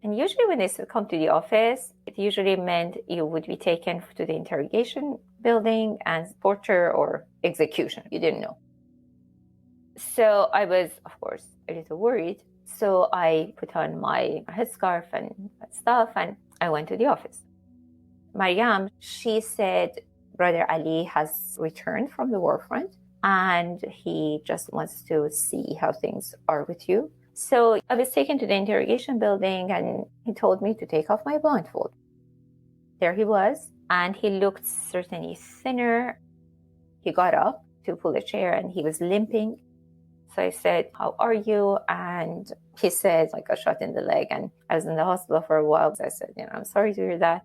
And usually when they said come to the office, it usually meant you would be taken to the interrogation building and torture or execution. You didn't know. So I was, of course, a little worried. So I put on my headscarf and stuff and I went to the office. Mariam, she said, Brother Ali has returned from the war front and he just wants to see how things are with you. So I was taken to the interrogation building and he told me to take off my blindfold. There he was, and he looked certainly thinner. He got up to pull a chair and he was limping. So I said, how are you? And he said, I got shot in the leg and I was in the hospital for a while. So I said, I'm sorry to hear that.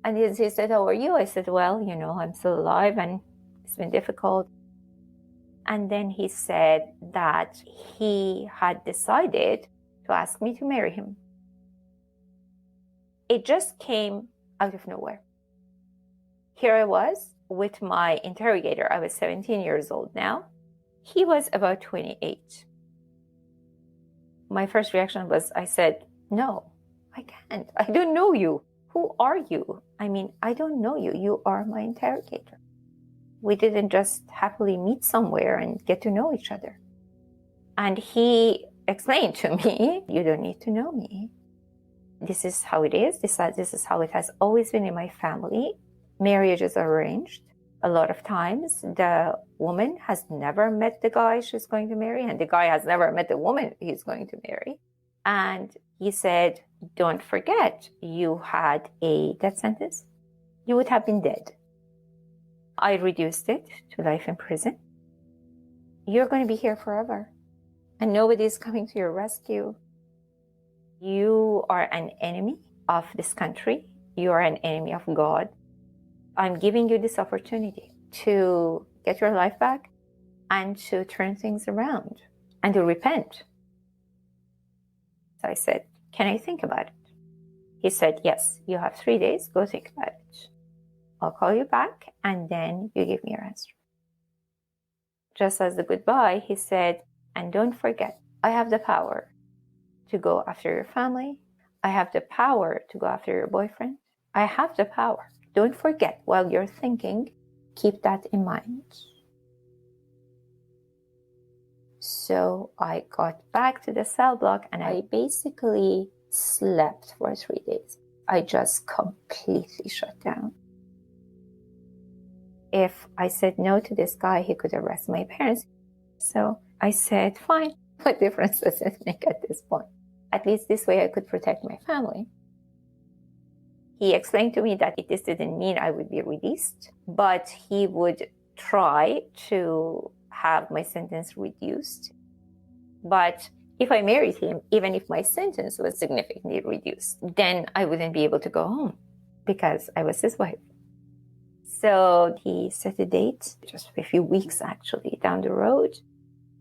And he said, how are you? I said, well, I'm still alive and it's been difficult. And then he said that he had decided to ask me to marry him. It just came out of nowhere. Here I was with my interrogator. I was 17 years old now. He was about 28. My first reaction was, I said, no, I can't. I don't know you. Who are you? I don't know you. You are my interrogator. We didn't just happily meet somewhere and get to know each other. And he explained to me, you don't need to know me. This is how it is. This is how it has always been in my family. Marriages are arranged. A lot of times, the woman has never met the guy she's going to marry, and the guy has never met the woman he's going to marry. And he said, don't forget, you had a death sentence. You would have been dead. I reduced it to life in prison. You're going to be here forever, and nobody's coming to your rescue. You are an enemy of this country. You are an enemy of God. I'm giving you this opportunity to get your life back and to turn things around and to repent. So I said, can I think about it? He said, yes, you have 3 days. Go think about it. I'll call you back and then you give me your answer. Just as the goodbye, he said, and don't forget, I have the power to go after your family. I have the power to go after your boyfriend. I have the power. Don't forget, while you're thinking, keep that in mind. So I got back to the cell block and I basically slept for 3 days. I just completely shut down. If I said no to this guy, he could arrest my parents. So I said, fine, what difference does it make at this point? At least this way I could protect my family. He explained to me that this didn't mean I would be released, but he would try to have my sentence reduced. But if I married him, even if my sentence was significantly reduced, then I wouldn't be able to go home because I was his wife. So he set a date, just a few weeks actually down the road.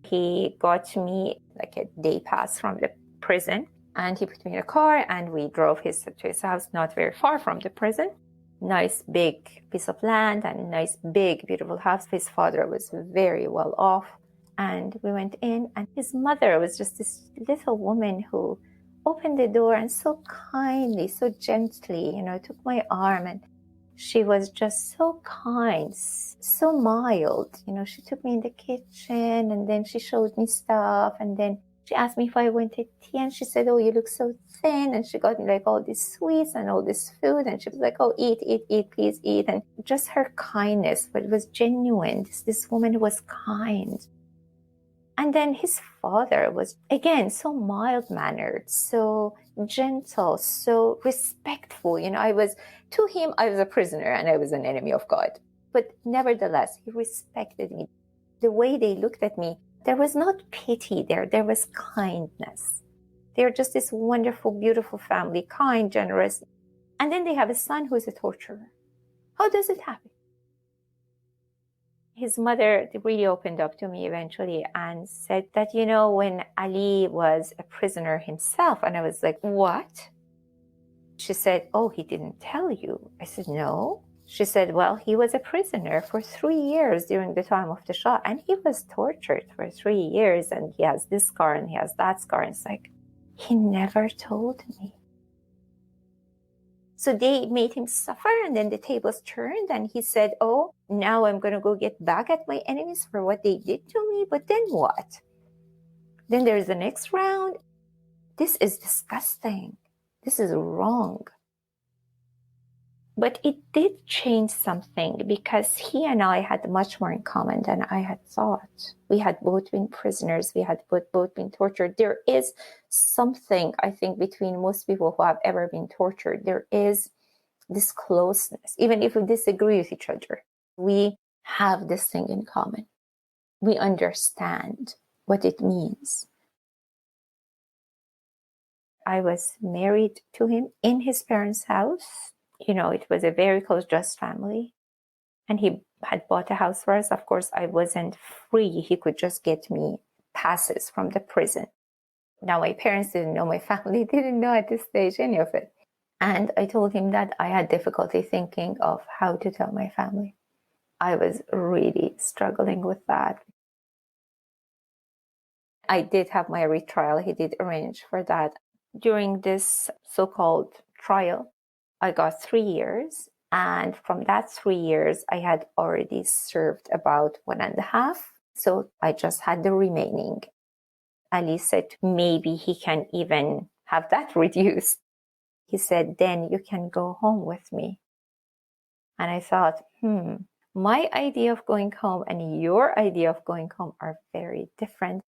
He got me like a day pass from the prison, and he put me in a car and we drove to his house not very far from the prison. Nice big piece of land and nice big beautiful house. His father was very well off, and we went in, and his mother was just this little woman who opened the door and so kindly, so gently, took my arm, and she was just so kind, so mild. She took me in the kitchen and then she showed me stuff, and then she asked me if I wanted tea, and she said, "Oh, you look so thin." And she got me like all these sweets and all this food, and she was like, "Oh, eat, eat, eat, please eat." And just her kindness, but it was genuine. This woman was kind. And then his father was, again, so mild-mannered, so gentle, so respectful. To him, I was a prisoner and I was an enemy of God. But nevertheless, he respected me. The way they looked at me, there was not pity there was kindness. They're just this wonderful, beautiful family, kind, generous. And then they have a son who's a torturer. How does it happen? His mother really opened up to me eventually and said that, when Ali was a prisoner himself, and I was like, "What?" She said, "Oh, he didn't tell you." I said, "No." She said, "Well, he was a prisoner for 3 years during the time of the Shah, and he was tortured for 3 years, and he has this scar and he has that scar." And it's like, he never told me. So they made him suffer, and then the tables turned, and he said, "Oh, now I'm going to go get back at my enemies for what they did to me." But then what? Then there's the next round. This is disgusting. This is wrong. But it did change something, because he and I had much more in common than I had thought. We had both been prisoners. We had both been tortured. There is something, I think, between most people who have ever been tortured. There is this closeness. Even if we disagree with each other, we have this thing in common. We understand what it means. I was married to him in his parents' house. It was a very close, just family. And he had bought a house for us. Of course, I wasn't free. He could just get me passes from the prison. Now, my parents didn't know, my family didn't know at this stage any of it. And I told him that I had difficulty thinking of how to tell my family. I was really struggling with that. I did have my retrial. He did arrange for that. During this so-called trial, I got 3 years. And from that 3 years, I had already served about 1.5. So I just had the remaining. Ali said maybe he can even have that reduced. He said, "Then you can go home with me." And I thought, my idea of going home and your idea of going home are very different.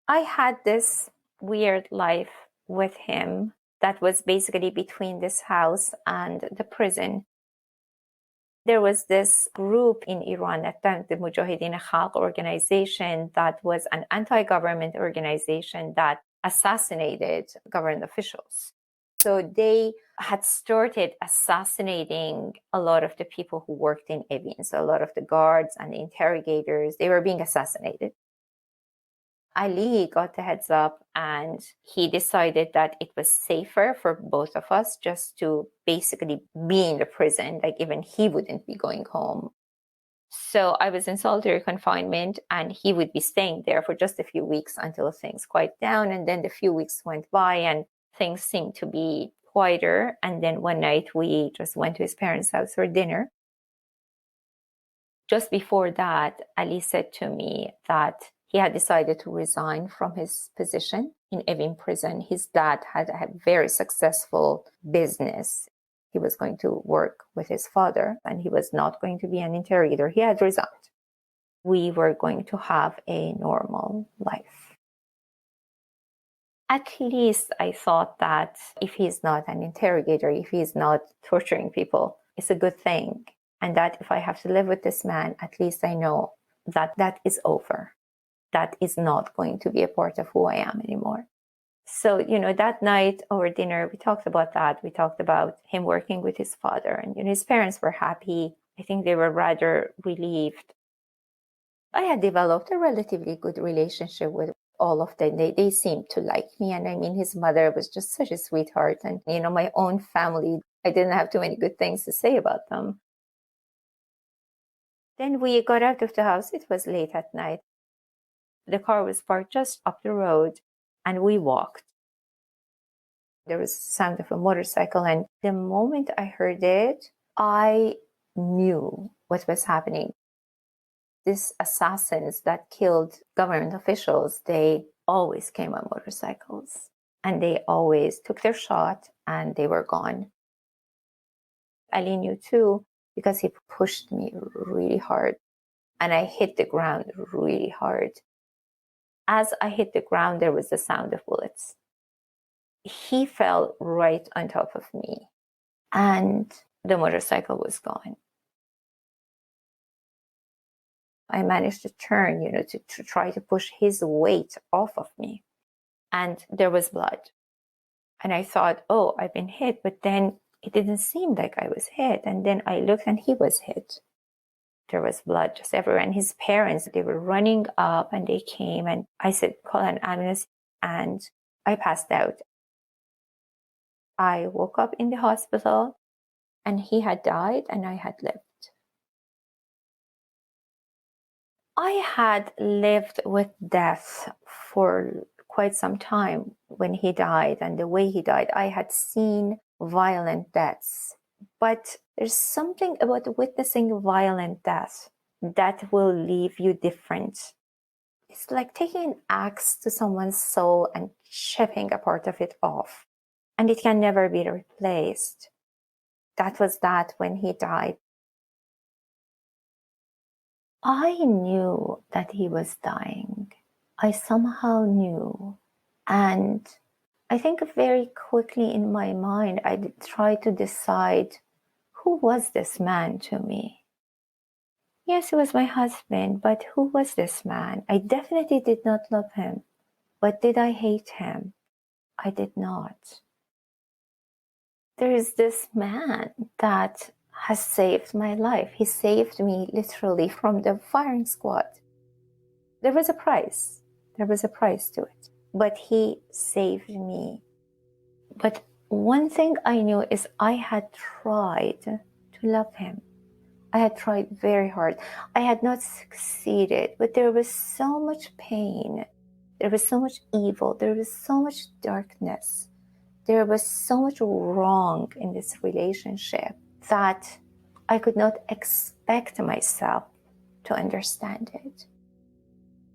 I had this weird life with him that was basically between this house and the prison. There was this group in Iran, the Mujahideen Khalq organization, that was an anti-government organization that assassinated government officials. So they had started assassinating a lot of the people who worked in Evin. So a lot of the guards and the interrogators, they were being assassinated. Ali got the heads up, and he decided that it was safer for both of us just to basically be in the prison. Like, even he wouldn't be going home. So I was in solitary confinement, and he would be staying there for just a few weeks until things quiet down. And then the few weeks went by and things seemed to be quieter. And then one night we just went to his parents' house for dinner. Just before that, Ali said to me that he had decided to resign from his position in Evin prison. His dad had a very successful business. He was going to work with his father, and he was not going to be an interrogator. He had resigned. We were going to have a normal life. At least I thought that if he's not an interrogator, if he's not torturing people, it's a good thing. And that if I have to live with this man, at least I know that that is over. That is not going to be a part of who I am anymore. So, that night over dinner, we talked about that. We talked about him working with his father, and his parents were happy. I think they were rather relieved. I had developed a relatively good relationship with all of them. They seemed to like me. And I mean, his mother was just such a sweetheart. And, my own family, I didn't have too many good things to say about them. Then we got out of the house. It was late at night. The car was parked just up the road, and we walked. There was the sound of a motorcycle. And the moment I heard it, I knew what was happening. These assassins that killed government officials, they always came on motorcycles, and they always took their shot and they were gone. Ali knew too, because he pushed me really hard and I hit the ground really hard. As I hit the ground, there was the sound of bullets. He fell right on top of me and the motorcycle was gone. I managed to turn, to try to push his weight off of me. And there was blood. And I thought, oh, I've been hit. But then it didn't seem like I was hit. And then I looked and he was hit. There was blood just everywhere. And his parents, they were running up and they came. And I said, call an ambulance. And I passed out. I woke up in the hospital and he had died and I had lived. I had lived with death for quite some time when he died, and the way he died. I had seen violent deaths, but there's something about witnessing violent death that will leave you different. It's like taking an axe to someone's soul and chipping a part of it off, and it can never be replaced. That was that when he died. I knew that he was dying. I somehow knew. And I think very quickly in my mind, I tried to decide, who was this man to me? Yes, he was my husband, but who was this man? I definitely did not love him. But did I hate him? I did not. There is this man that has saved my life. He saved me literally from the firing squad. There was a price. There was a price to it. But he saved me. But one thing I knew is I had tried to love him. I had tried very hard. I had not succeeded, but there was so much pain. There was so much evil. There was so much darkness. There was so much wrong in this relationship that I could not expect myself to understand it.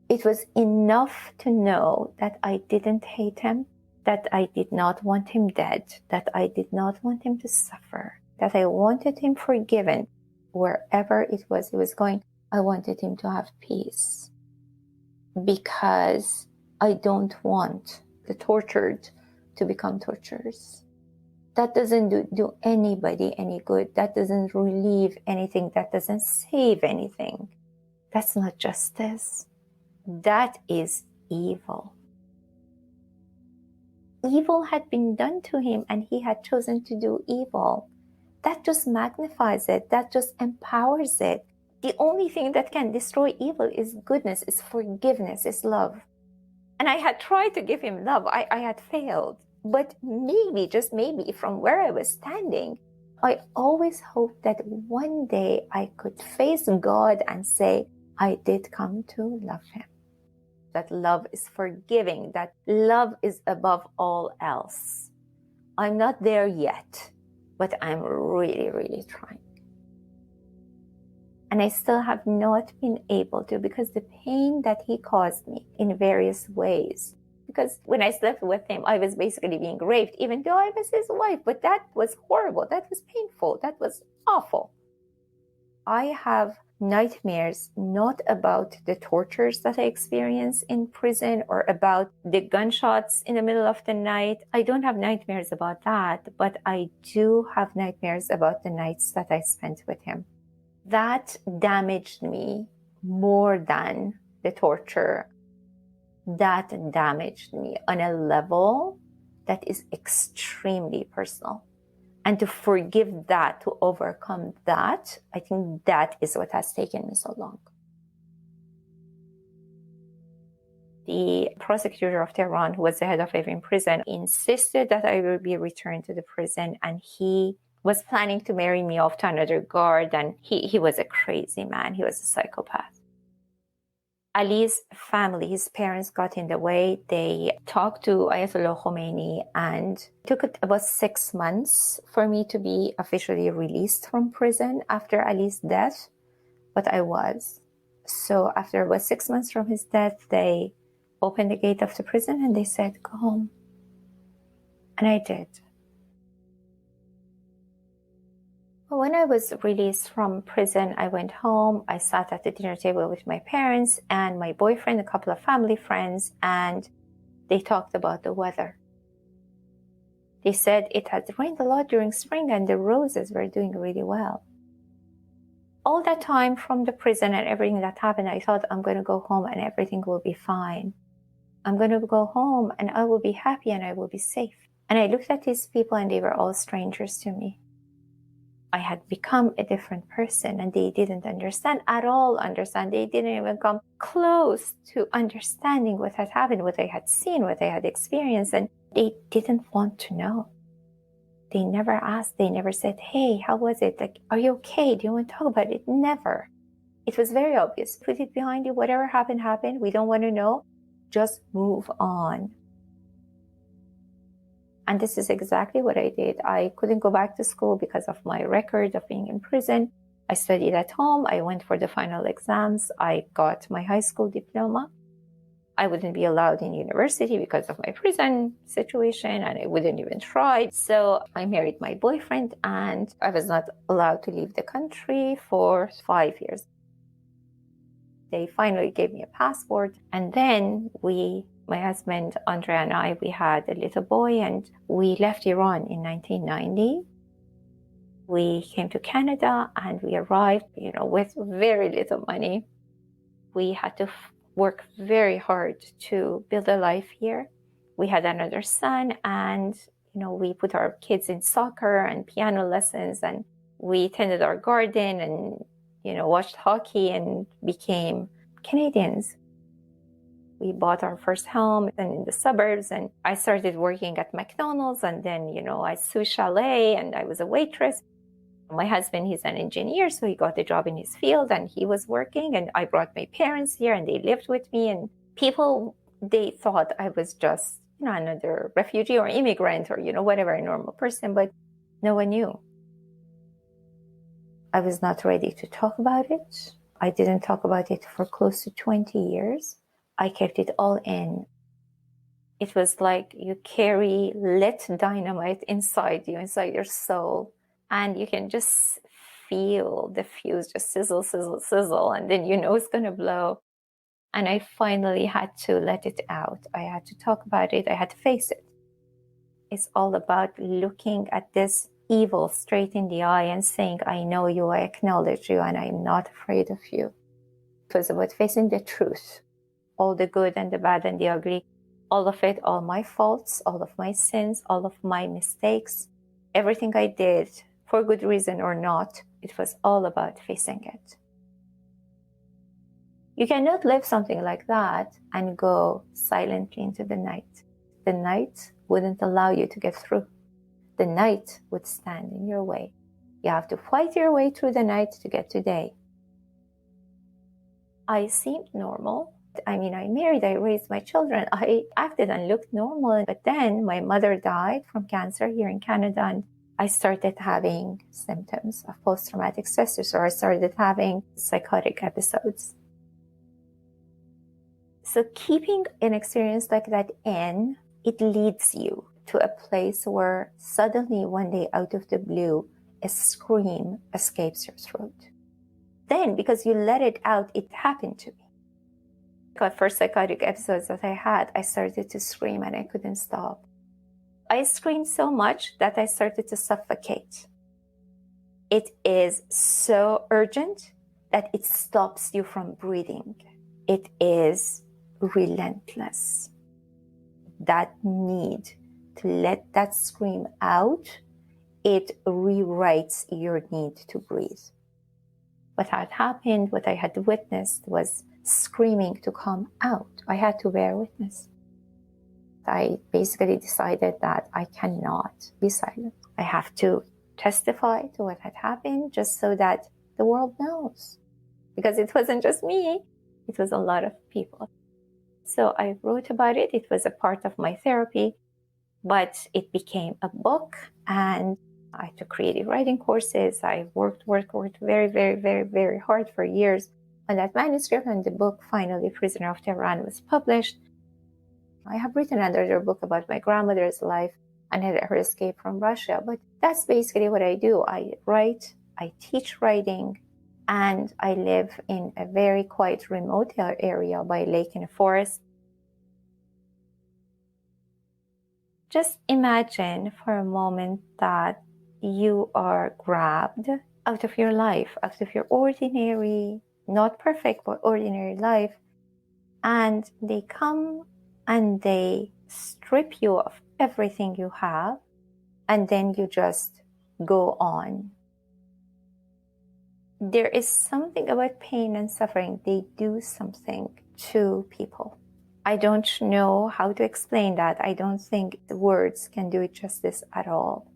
It was enough to know that I didn't hate him, that I did not want him dead, that I did not want him to suffer, that I wanted him forgiven. Wherever it was he was going, I wanted him to have peace. Because I don't want the tortured to become torturers. That doesn't do anybody any good. That doesn't relieve anything. That doesn't save anything. That's not justice. That is evil. Evil had been done to him and he had chosen to do evil. That just magnifies it. That just empowers it. The only thing that can destroy evil is goodness, is forgiveness, is love. And I had tried to give him love. I had failed. But maybe, just maybe, from where I was standing, I always hoped that one day I could face God and say, I did come to love him. That love is forgiving, that love is above all else. I'm not there yet, but I'm really, really trying. And I still have not been able to, because the pain that he caused me in various ways. Because when I slept with him, I was basically being raped, even though I was his wife. But that was horrible. That was painful. That was awful. I have nightmares not about the tortures that I experience in prison or about the gunshots in the middle of the night. I don't have nightmares about that, but I do have nightmares about the nights that I spent with him. That damaged me more than the torture. that damaged me on a level that is extremely personal. And to forgive that, to overcome that, I think that is what has taken me so long. The prosecutor of Tehran, who was the head of Evin prison, insisted that I will be returned to the prison, and he was planning to marry me off to another guard, and he was a crazy man. He was a psychopath. Ali's family, his parents got in the way. They talked to Ayatollah Khomeini, and it took about 6 months for me to be officially released from prison after Ali's death, but I was. So after about 6 months from his death, they opened the gate of the prison and they said, "Go home." And I did. But when I was released from prison, I went home. I sat at the dinner table with my parents and my boyfriend, a couple of family friends, and they talked about the weather. They said it had rained a lot during spring and the roses were doing really well. All that time from the prison and everything that happened, I thought, I'm going to go home and everything will be fine. I'm going to go home and I will be happy and I will be safe. And I looked at these people and they were all strangers to me. I had become a different person and they didn't understand at all. They didn't even come close to understanding what had happened, what I had seen, what I had experienced, and they didn't want to know. They never asked. They never said, "Hey, how was it? Like, are you okay? Do you want to talk about it?" Never. It was very obvious. Put it behind you. Whatever happened, happened. We don't want to know. Just move on. And this is exactly what I did. I couldn't go back to school because of my record of being in prison. I studied at home. I went for the final exams. I got my high school diploma. I wouldn't be allowed in university because of my prison situation, and I wouldn't even try. So I married my boyfriend, and I was not allowed to leave the country for 5 years. They finally gave me a passport, and then my husband, Andre, and I, we had a little boy, and we left Iran in 1990. We came to Canada, and we arrived, with very little money. We had to work very hard to build a life here. We had another son, and, we put our kids in soccer and piano lessons, and we tended our garden and, watched hockey and became Canadians. We bought our first home in the suburbs, and I started working at McDonald's, and then, I sous chalet, and I was a waitress. My husband, he's an engineer, so he got a job in his field, and he was working, and I brought my parents here, and they lived with me, and people, they thought I was just, another refugee or immigrant or, whatever, a normal person, but no one knew. I was not ready to talk about it. I didn't talk about it for close to 20 years. I kept it all in. It was like you carry lit dynamite inside you, inside your soul, and you can just feel the fuse just sizzle, sizzle, sizzle, and then it's going to blow. And I finally had to let it out. I had to talk about it. I had to face it. It's all about looking at this evil straight in the eye and saying, "I know you, I acknowledge you, and I'm not afraid of you." It was about facing the truth. All the good and the bad and the ugly, all of it, all my faults, all of my sins, all of my mistakes, everything I did, for good reason or not, it was all about facing it. You cannot live something like that and go silently into the night. The night wouldn't allow you to get through. The night would stand in your way. You have to fight your way through the night to get to day. I seemed normal. I married, I raised my children, I acted and looked normal. But then my mother died from cancer here in Canada, and I started having symptoms of post-traumatic stress disorder. I started having psychotic episodes. So keeping an experience like that in, it leads you to a place where suddenly one day out of the blue, a scream escapes your throat. Then, because you let it out, it happened to me. The first psychotic episodes that I had, I started to scream and I couldn't stop. I screamed so much that I started to suffocate. It is so urgent that it stops you from breathing. It is relentless. That need to let that scream out, it rewrites your need to breathe. What had happened, what I had witnessed was screaming to come out. I had to bear witness. I basically decided that I cannot be silent. I have to testify to what had happened just so that the world knows. Because it wasn't just me, it was a lot of people. So I wrote about it. It was a part of my therapy, but it became a book, and I took creative writing courses. I worked very, very, very, very hard for years on that manuscript, and the book finally, Prisoner of Tehran, was published. I have written another book about my grandmother's life and her escape from Russia, but that's basically what I do. I write, I teach writing, and I live in a very quiet, remote area by a lake in a forest. Just imagine for a moment that you are grabbed out of your life, out of your ordinary, not perfect, but ordinary life, and they come and they strip you of everything you have, and then you just go on. There is something about pain and suffering. They do something to people. I don't know how to explain that. I don't think the words can do it justice at all.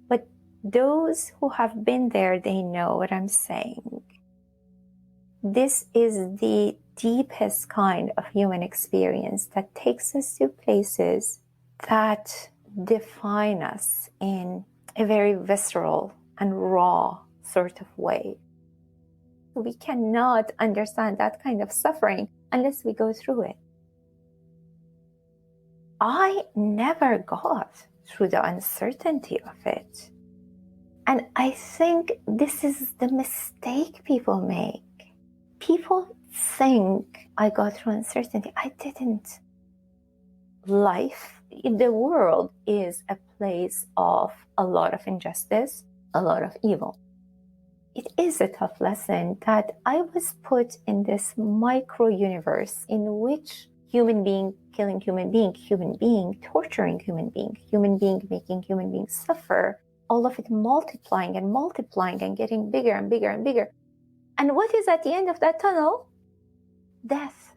But those who have been there, they know what I'm saying. This is the deepest kind of human experience that takes us to places that define us in a very visceral and raw sort of way. We cannot understand that kind of suffering unless we go through it. I never got through the uncertainty of it. And I think this is the mistake people make. People think I got through uncertainty. I didn't. Life in the world is a place of a lot of injustice, a lot of evil. It is a tough lesson that I was put in this micro universe in which human being killing human being torturing human being making human beings suffer, all of it multiplying and getting bigger and bigger and bigger. And what is at the end of that tunnel? Death.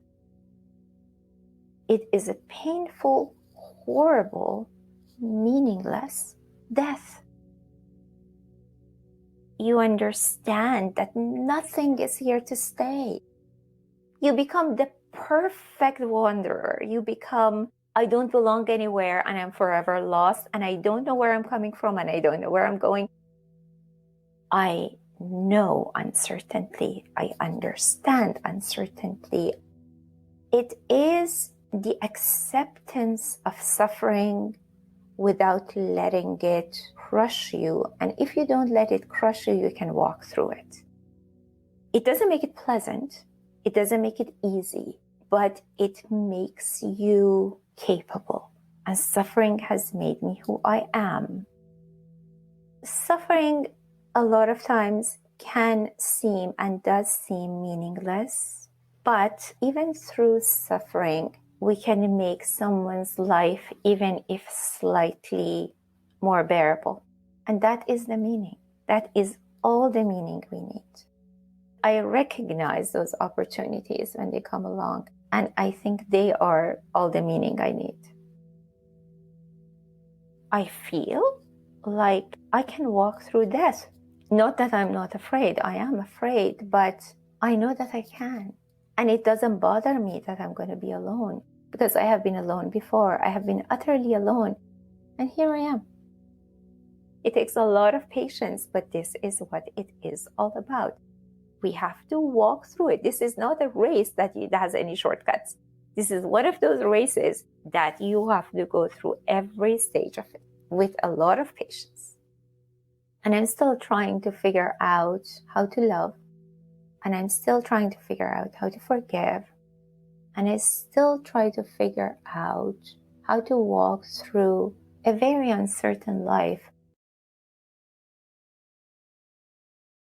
It is a painful, horrible, meaningless death. You understand that nothing is here to stay. You become the perfect wanderer. You become, I don't belong anywhere and I'm forever lost and I don't know where I'm coming from and I don't know where I'm going. I know uncertainty. I understand uncertainty. It is the acceptance of suffering without letting it crush you. And if you don't let it crush you, you can walk through it. It doesn't make it pleasant. It doesn't make it easy, but it makes you capable. And suffering has made me who I am. Suffering a lot of times can seem and does seem meaningless, but even through suffering, we can make someone's life, even if slightly more bearable. And that is the meaning. That is all the meaning we need. I recognize those opportunities when they come along, and I think they are all the meaning I need. I feel like I can walk through death. Not that I'm not afraid. I am afraid, but I know that I can. And it doesn't bother me that I'm going to be alone, because I have been alone before. I have been utterly alone, and here I am. It takes a lot of patience, but this is what it is all about. We have to walk through it. This is not a race that has any shortcuts. This is one of those races that you have to go through every stage of it with a lot of patience. And I'm still trying to figure out how to love. And I'm still trying to figure out how to forgive. And I still try to figure out how to walk through a very uncertain life